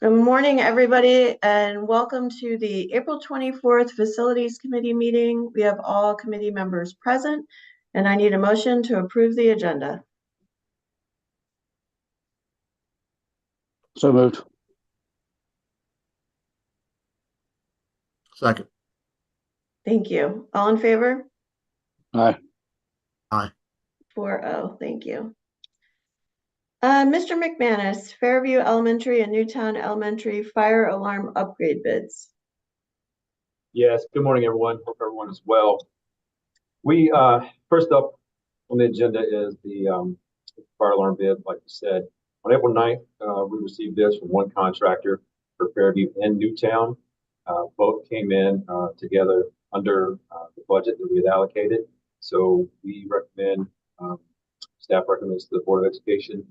Good morning, everybody, and welcome to the April 24th Facilities Committee meeting. We have all committee members present, and I need a motion to approve the agenda. So moved. Second. Thank you. All in favor? Aye. Aye. 4-0. Thank you. Mr. McManus, Fairview Elementary and Newtown Elementary fire alarm upgrade bids. Yes, good morning, everyone. Hope everyone is well. We first up on the agenda is the fire alarm bid. Like you said, on April 9th, we received bids from one contractor for Fairview and Newtown. Both came in together under the budget that we had allocated. So we recommend, staff recommends to the Board of Education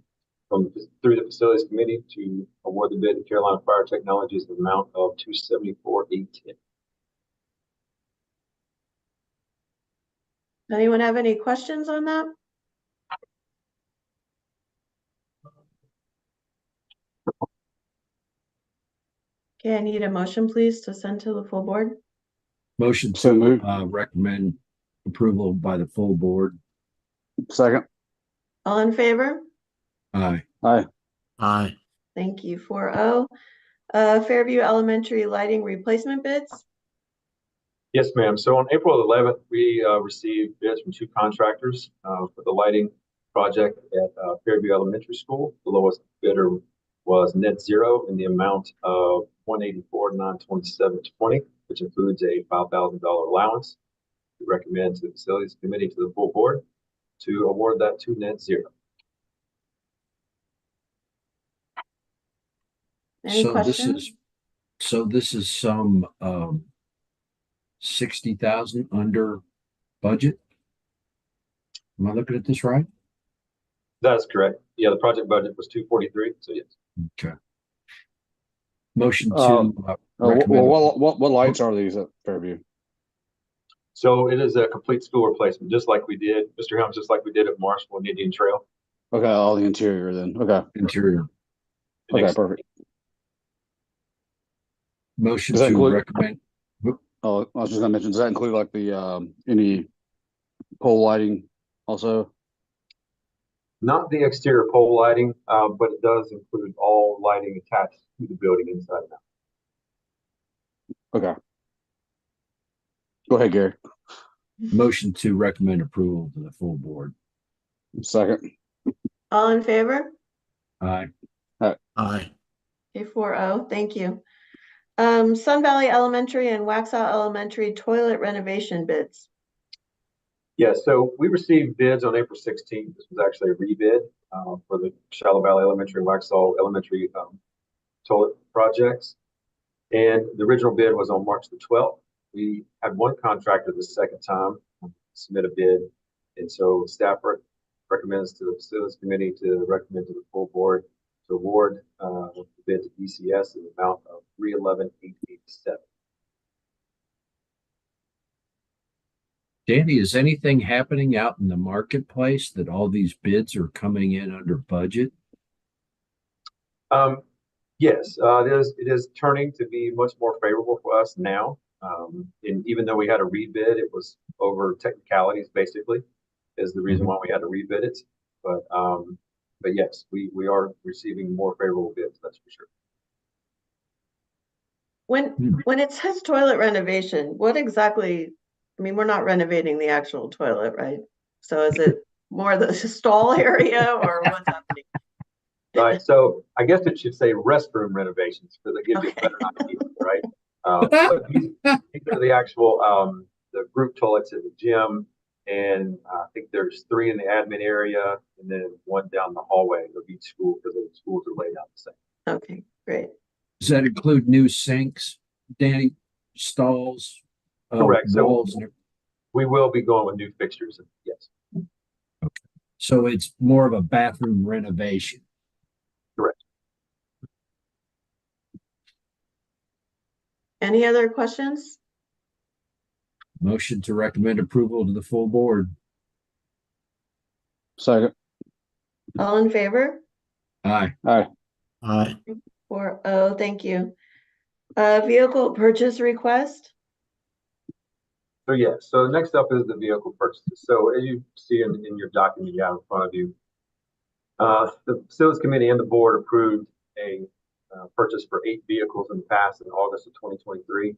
through the Facilities Committee to award the bid to Carolina Fire Technologies in the amount of $274,810. Anyone have any questions on that? Okay, I need a motion, please, to send to the full board. Motion So to moved. recommend approval by the full board. Second. All in favor? Aye. Aye. Aye. Thank you. 4-0. Fairview Elementary lighting replacement bids. Yes, ma'am. So on April 11th, we received bids from two contractors for the lighting project at Fairview Elementary School. The lowest bidder was Net Zero in the amount of $184,927.20, which includes a $5,000 allowance. We recommend to the Facilities Committee to the full board to award that to Net Zero. Any questions? This is some 60,000 under budget. Am I looking at this right? That is correct. Yeah, the project budget was 243. So yes. Okay. Motion to recommend. What lights are these at Fairview? So it is a complete school replacement, just like we did, Mr. Helms, just like we did at Marshall and Indian Trail. Okay, all the interior then. Okay. Interior. Okay, perfect. Motion Does that to include- recommend. Oh, I was just gonna mention, does that include like the any pole lighting also? Not the exterior pole lighting, but it does include all lighting attached to the building inside and out. Okay. Go ahead, Gary. Motion to recommend approval to the full board. Second. All in favor? Aye. Aye. Okay, 4-0. Thank you. Sun Valley Elementary and Waxhaw Elementary toilet renovation bids. Yeah, so we received bids on April 16th. This was actually a rebid for the Shallow Valley Elementary and Waxhaw Elementary toilet projects. And the original bid was on March the 12th. We had one contractor the second time submit a bid. And so staff recommends to the Facilities Committee to recommend to the full board to award the bid to BCS in the amount of $311,887. Danny, is anything happening out in the marketplace that all these bids are coming in under budget? Yes, it is turning to be much more favorable for us now. And even though we had a rebid, it was over technicalities basically is the reason why we had to rebid it. But yes, we are receiving more favorable bids, that's for sure. When it says toilet renovation, what exactly, I mean, we're not renovating the actual toilet, right? So is it more the stall area or what's happening? Right, so I guess it should say restroom renovations because it gives you a better idea, right? But these are the actual the group toilets at the gym, and I think there's 3 in the admin area, and then 1 down the hallway of each school because the schools are laid out the same. Okay, great. Does that include new sinks, Danny, stalls, Correct. walls? So we will be going with new fixtures. Yes. Okay. So it's more of a bathroom renovation. Correct. Any other questions? Motion to recommend approval to the full board. Second. All in favor? Aye. Aye. Aye. 4-0, thank you. Vehicle purchase request? So yeah, so next up is the vehicle purchases. So as you see in your document you have in front of you, the facilities committee and the board approved a purchase for 8 vehicles in the past in August of 2023.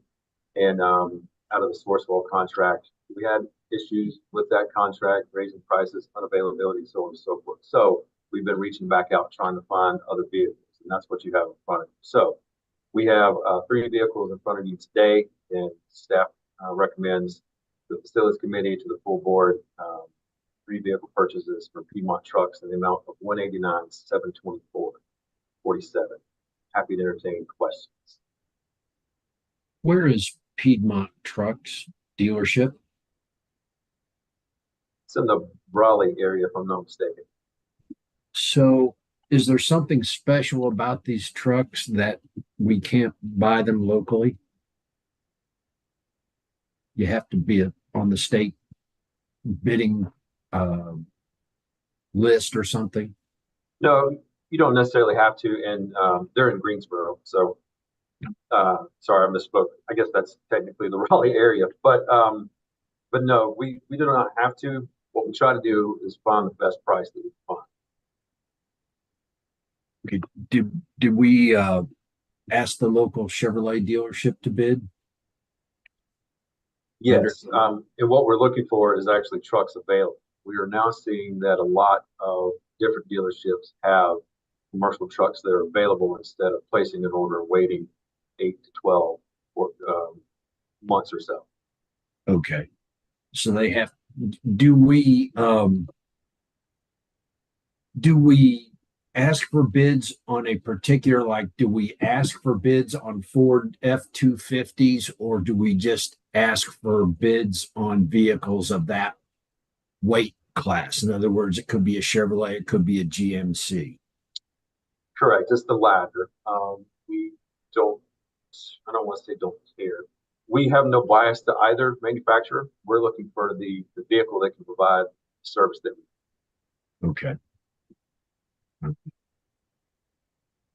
And out of the Sourcewell contract, we had issues with that contract, raising prices, unavailability, so on and so forth. So we've been reaching back out, trying to find other vehicles, and that's what you have in front of you. So we have 3 vehicles in front of you today, and staff recommends the facilities committee to the full board 3 vehicle purchases from Piedmont Trucks in the amount of $189,724.47. Happy to entertain questions. Where is Piedmont Trucks dealership? It's in the Raleigh area, if I'm not mistaken. So is there something special about these trucks that we can't buy them locally? You have to be on the state bidding list or something? No, you don't necessarily have to, and they're in Greensboro. So, sorry, I misspoke. I guess that's technically the Raleigh area, but no, we do not have to. What we try to do is find the best price that we can find. Okay. Did we ask the local Chevrolet dealership to bid? Yes, and what we're looking for is actually trucks available. We are now seeing that a lot of different dealerships have commercial trucks that are available instead of placing an order and waiting 8 to 12 months or so. Okay. So they have, do we ask for bids on a particular, like, do we ask for bids on Ford F-250s, or do we just ask for bids on vehicles of that weight class? In other words, it could be a Chevrolet, it could be a GMC. Correct. It's the latter. We don't, I don't want to say don't care. We have no bias to either manufacturer. We're looking for the vehicle that can provide the service that we need. Okay.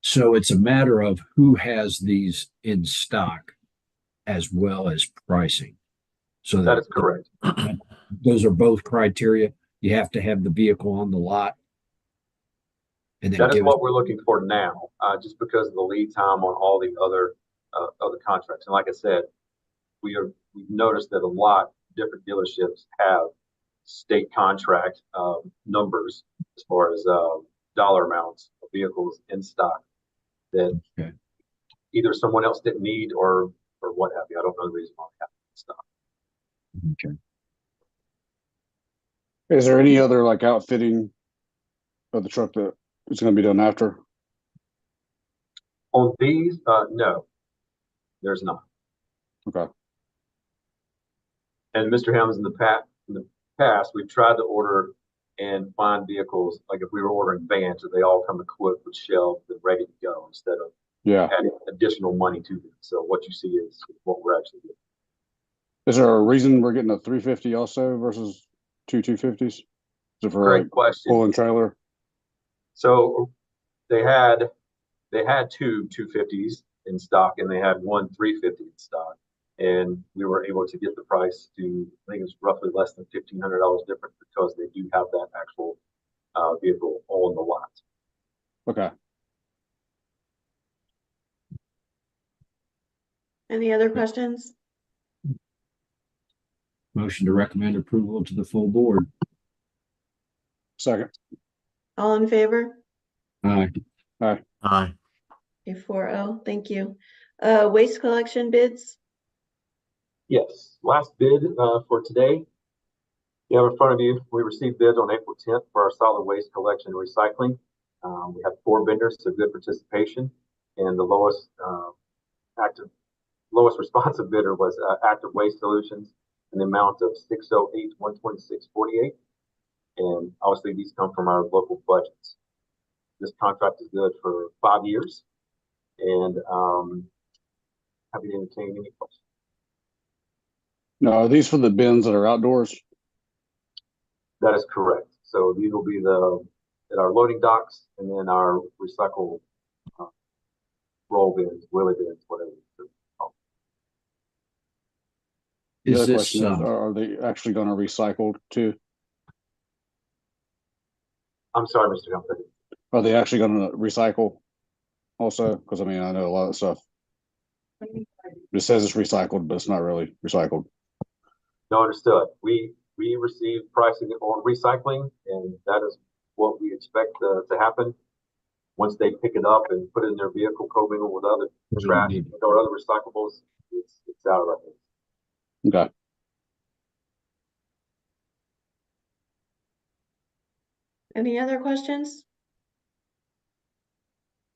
So it's a matter of who has these in stock as well as pricing. So That is correct. those are both criteria. You have to have the vehicle on the lot. And then That is give what we're looking for now, just because of the lead time on all the other contracts. And like I said, we've noticed that a lot of different dealerships have state contract numbers as far as dollar amounts of vehicles in stock that Okay. either someone else didn't need or what have you. I don't know the reason why we have it in stock. Okay. Is there any other like outfitting of the truck that is going to be done after? On these, no, there's not. Okay. And Mr. Helms, in the past, we've tried to order and find vehicles, like if we were ordering vans, that they all come equipped with shelves and ready to go instead of Yeah. adding additional money to them. So what you see is what we're actually doing. Is there a reason we're getting a 350 also versus 250s? Is it for Great like question. pull and trailer? So they had 2 250s in stock and they had 1 350 in stock. And we were able to get the price to, I think it's roughly less than $1,500 different because they do have that actual vehicle on the lot. Okay. Any other questions? Motion to recommend approval to the full board. Second. All in favor? Aye. Aye. Okay, 4-0, thank you. Waste collection bids? Yes, last bid for today. You have in front of you, we received bids on April 10th for our solid waste collection and recycling. We had 4 vendors, so good participation. And the lowest responsive bidder was Active Waste Solutions in the amount of $608,126.48. And obviously these come from our local budgets. This contract is good for 5 years. And happy to entertain any questions. No, are these for the bins that are outdoors? That is correct. So these will be at our loading docks and then our recycle roll bins, wheelie bins, whatever. The Is other this, question is, are they actually gonna recycle too? I'm sorry, Mr. Gumpert. Are they actually gonna recycle also? Because I mean, I know a lot of stuff. It says it's recycled, but it's not really recycled. No, understood. We receive pricing on recycling, and that is what we expect to happen. Once they pick it up and put it in their vehicle, co-mingle with other trash or other recyclables, it's out of our hands. Okay. Any other questions?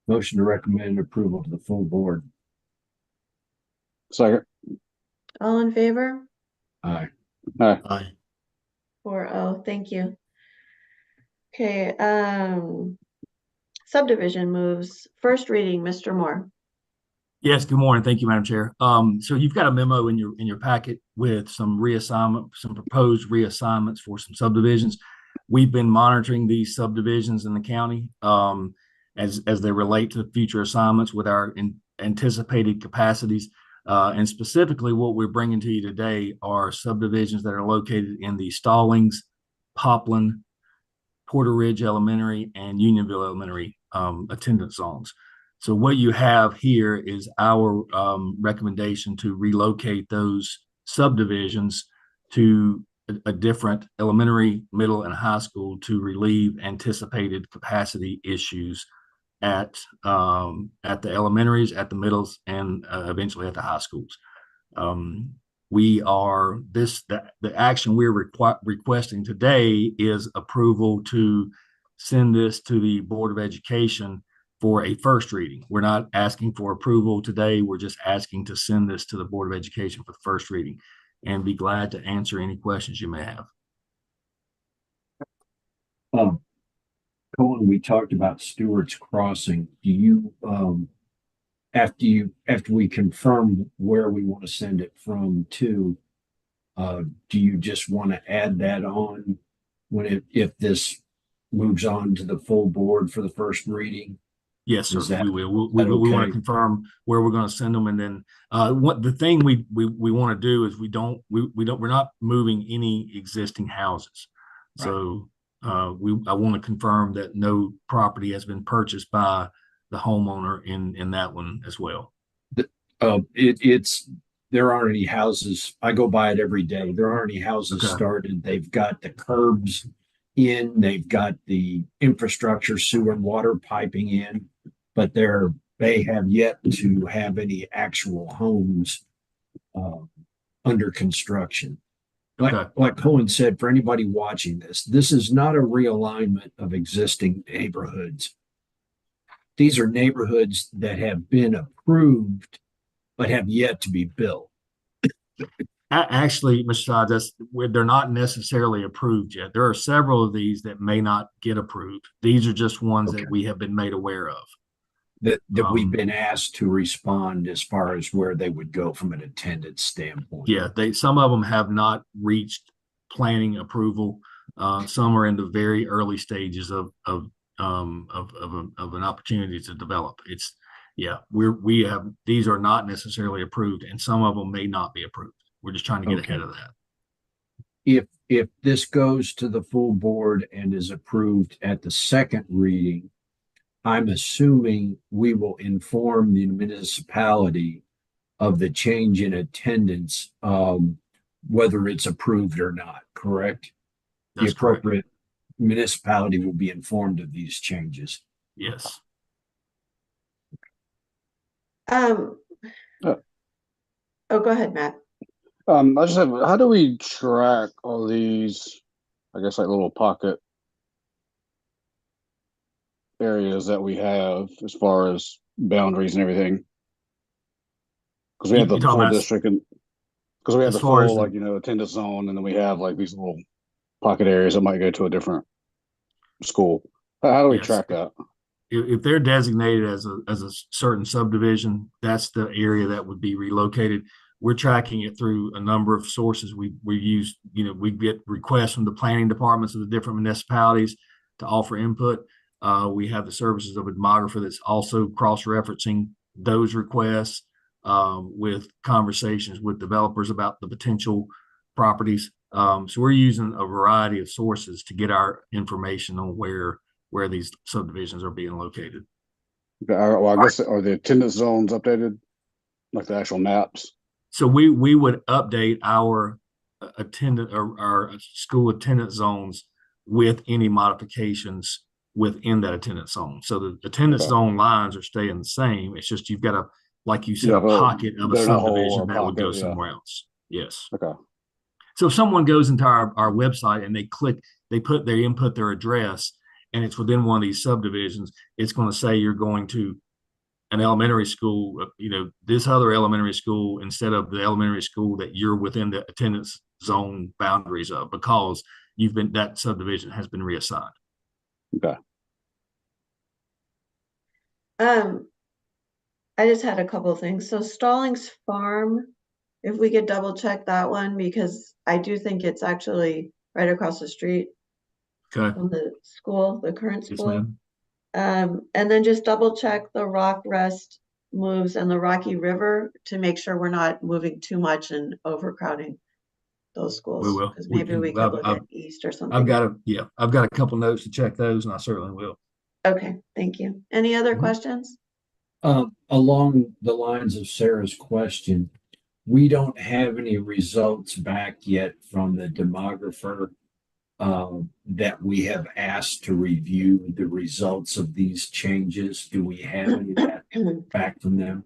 motion to recommend approval to the full board? Second. All in favor? Aye. Aye. 4-0, thank you. Okay, subdivision moves, first reading, Mr. Moore. Yes, good morning. Thank you, Madam Chair. So you've got a memo in your packet with some proposed reassignments for some subdivisions. We've been monitoring these subdivisions in the county as they relate to future assignments with our anticipated capacities. And specifically, what we're bringing to you today are subdivisions that are located in the Stallings, Poplar, Porter Ridge Elementary, and Unionville Elementary attendance zones. So what you have here is our recommendation to relocate those subdivisions to a different elementary, middle, and high school to relieve anticipated capacity issues at the elementaries, at the middles, and eventually at the high schools. The action we're requesting today is approval to send this to the Board of Education for a first reading. We're not asking for approval today. We're just asking to send this to the Board of Education for the first reading, and be glad to answer any questions you may have. Cohen, we talked about Stewart's Crossing. Do you, after we confirm where we want to send it from to, do you just want to add that on if this moves on to the full board for the first reading? Yes, sir. Is that- We will. that We want okay? to confirm where we're going to send them, and then what the thing we want to do is we're not moving any existing houses. Right. So I want to confirm that no property has been purchased by the homeowner in that one as well. There aren't any houses. I go by it every day. There aren't any houses Okay. started. They've got the curbs in, they've got the infrastructure, sewer and water piping in, but they have yet to have any actual homes under construction. Okay. Like Cohen said, for anybody watching this is not a realignment of existing neighborhoods. These are neighborhoods that have been approved, but have yet to be built. Actually, Mr. Todd, they're not necessarily approved yet. There are several of these that may not get approved. These are just ones Okay. that we have been made aware of. That we've been asked to respond as far as where they would go from an attendance standpoint. Yeah, some of them have not reached planning approval. Some are in the very early stages of an opportunity to develop. These are not necessarily approved, and some of them may not be approved. We're just trying to get ahead of that. If this goes to the full board and is approved at the second reading, I'm assuming we will inform the municipality of the change in attendance, whether it's approved or not, correct? That's The correct. appropriate municipality will be informed of these changes. Yes. Oh, go ahead, Matt. I just have, how do we track all these, I guess, like little pocket areas that we have as far as boundaries and everything? Because we have the You're talking full about district, and because we have as the far as full, the- like, attendance zone, and then we have like these little pocket areas that might go to a different school. How do we Yes. track that? If they're designated as a certain subdivision, that's the area that would be relocated. We're tracking it through a number of sources. We use, we get requests from the planning departments of the different municipalities to offer input. We have the services of a demographer that's also cross-referencing those requests with conversations with developers about the potential properties. So we're using a variety of sources to get our information on where these subdivisions are being located. Okay, well, I guess, are the attendance zones updated? Like the actual maps? So we would update our attendant or our school attendance zones with any modifications within that attendance zone. So the attendance Okay. zone lines are staying the same. It's just you've got a, like you said, Yeah, a but pocket of a there's a hole subdivision or that would go pocket, yeah. somewhere else. Yes. Okay. So if someone goes into our website and they input their address and it's within one of these subdivisions, it's going to say you're going to an elementary school, this other elementary school instead of the elementary school that you're within the attendance zone boundaries of, because that subdivision has been reassigned. Okay. I just had a couple of things. So Stallings Farm, if we could double check that one, because I do think it's actually right across the street Okay. from the school, the current Yes, school. ma'am. And then just double check the Rock Rest moves and the Rocky River to make sure we're not moving too much and overcrowding those schools. We will. Because maybe we could look at East or something. I've got a couple notes to check those, and I certainly will. Okay, thank you. Any other Mhm. questions? Along the lines of Sarah's question, we don't have any results back yet from the demographer that we have asked to review the results of these changes. Do we have any of that back from them?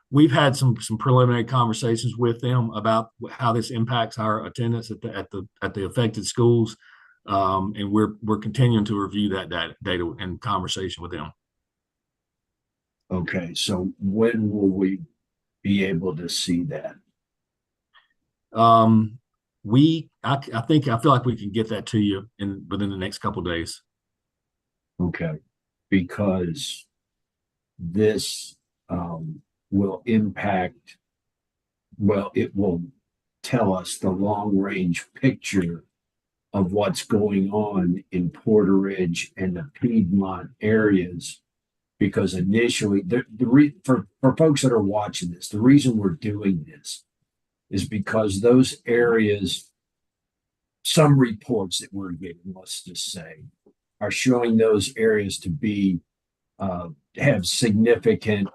We've had some preliminary conversations with them about how this impacts our attendance at the affected schools, and we're continuing to review that data and conversation with them. Okay, so when will we be able to see that? I feel like we can get that to you within the next couple of days. Okay, because this will impact, it will tell us the long range picture of what's going on in Porter Ridge and the Piedmont areas. Because initially, for folks that are watching this, the reason we're doing this is because those areas, some reports that we're getting, let's just say, are showing those areas to be have significant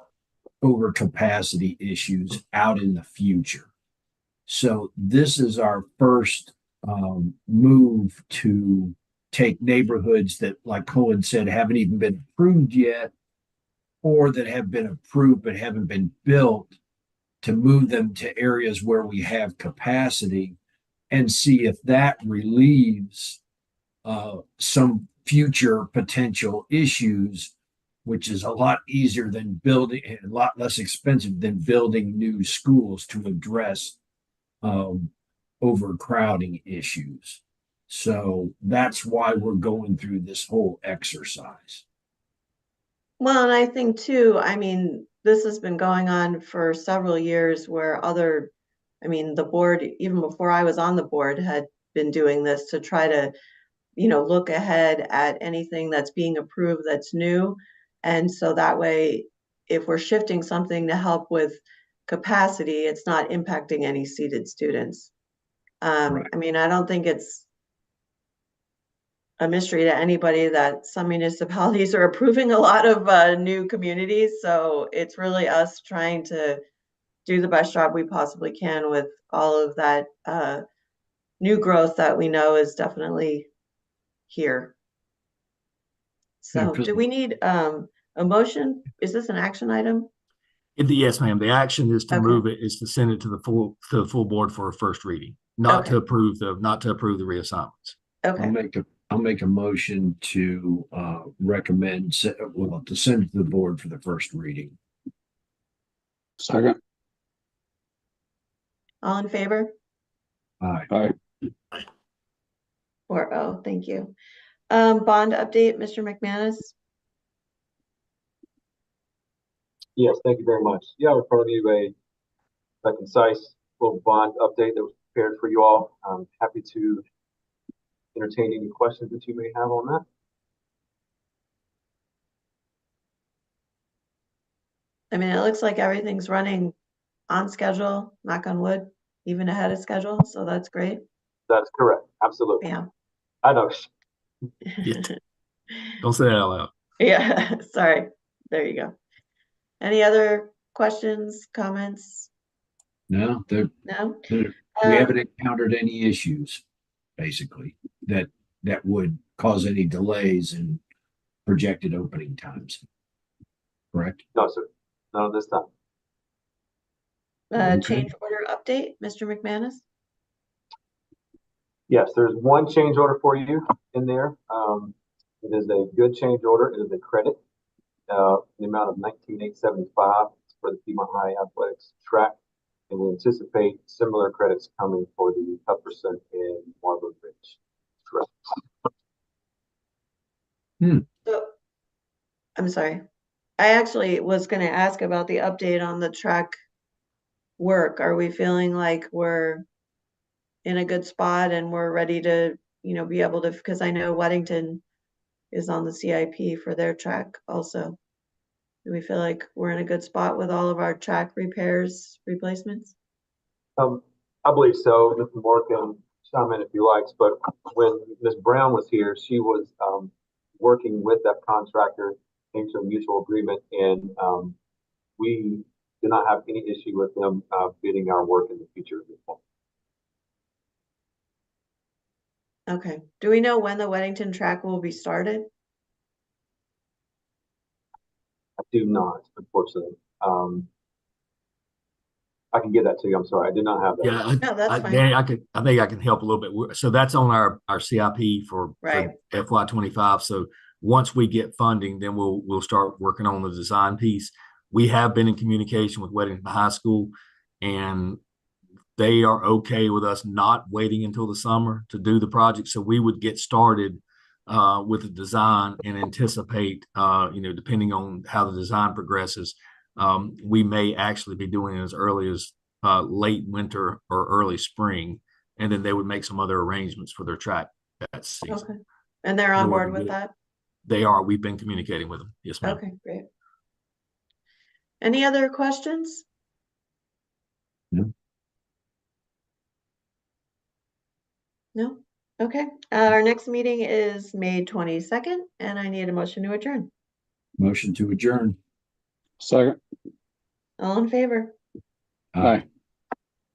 overcapacity issues out in the future. So this is our first move to take neighborhoods that, like Cohen said, haven't even been approved yet, or that have been approved but haven't been built, to move them to areas where we have capacity and see if that relieves some future potential issues, which is a lot easier than building, a lot less expensive than building new schools to address overcrowding issues. So that's why we're going through this whole exercise. Well, and I think too, I mean, this has been going on for several years where the board, even before I was on the board, had been doing this to try to, look ahead at anything that's being approved that's new. And so that way, if we're shifting something to help with capacity, it's not impacting any seated students. Right. I don't think it's a mystery to anybody that some municipalities are approving a lot of new communities. So it's really us trying to do the best job we possibly can with all of that new growth that we know is definitely here. So Yeah, do we need a motion? Is this an action item? Yes, ma'am. The action is to Okay. is to send it to the full board for a first reading, not Okay. to approve the reassignments. Okay. I'll make a motion to recommend, to send it to the board for the first reading. Second. All in favor? Aye. Aye. 4-0. Thank you. Bond update, Mr. McManus. Yes, thank you very much. You have in front of you a concise little bond update that was prepared for you all. I'm happy to entertain any questions that you may have on that. 4-0. I mean, it looks like everything's running on schedule, knock on wood, even ahead of schedule, so that's great. That's correct. Absolutely. Yeah. I know. Don't say that out loud. Yeah, sorry. There you go. Any other questions, comments? No, No? we Um, haven't encountered any issues, basically, that would cause any delays in projected opening times. Correct? No, sir. None this time. Okay. Change order update, Mr. McManus? Yes, there's one change order for you in there. It is a good change order. It is a credit, the amount of 19,875 for the Piedmont High Athletics track. And we anticipate similar credits coming for the Tupperson and Marble Ridge track. So, I'm sorry. I actually was gonna ask about the update on the track work. Are we feeling like we're in a good spot and we're ready to, be able to, because I know Weddington is on the CIP for their track also. Do we feel like we're in a good spot with all of our track repairs, replacements? I believe so. Mr. Moore can chime in if he likes, but when Ms. Brown was here, she was working with that contractor, came to a mutual agreement, and we do not have any issue with them bidding our work in the future at this point. Okay. Do we know when the Weddington track will be started? I do not, unfortunately. I can get that to you. I'm sorry, I do not have that. Yeah, No, that's fine. Danny, I think I can help a little bit. So that's on our CIP for Right. FY25. So once we get funding, then we'll start working on the design piece. We have been in communication with Weddington High School, and they are okay with us not waiting until the summer to do the project. So we would get started with the design and anticipate, depending on how the design progresses, we may actually be doing it as early as late winter or early spring, and then they would make some other arrangements for their track that season. Okay. And they're on In order board to with get it. that? They are. We've been communicating with them. Yes, ma'am. Okay, great. Any other questions? No. No? Okay. Our next meeting is May 22nd, and I need a motion to adjourn. Motion to adjourn. Second. All in favor? Aye.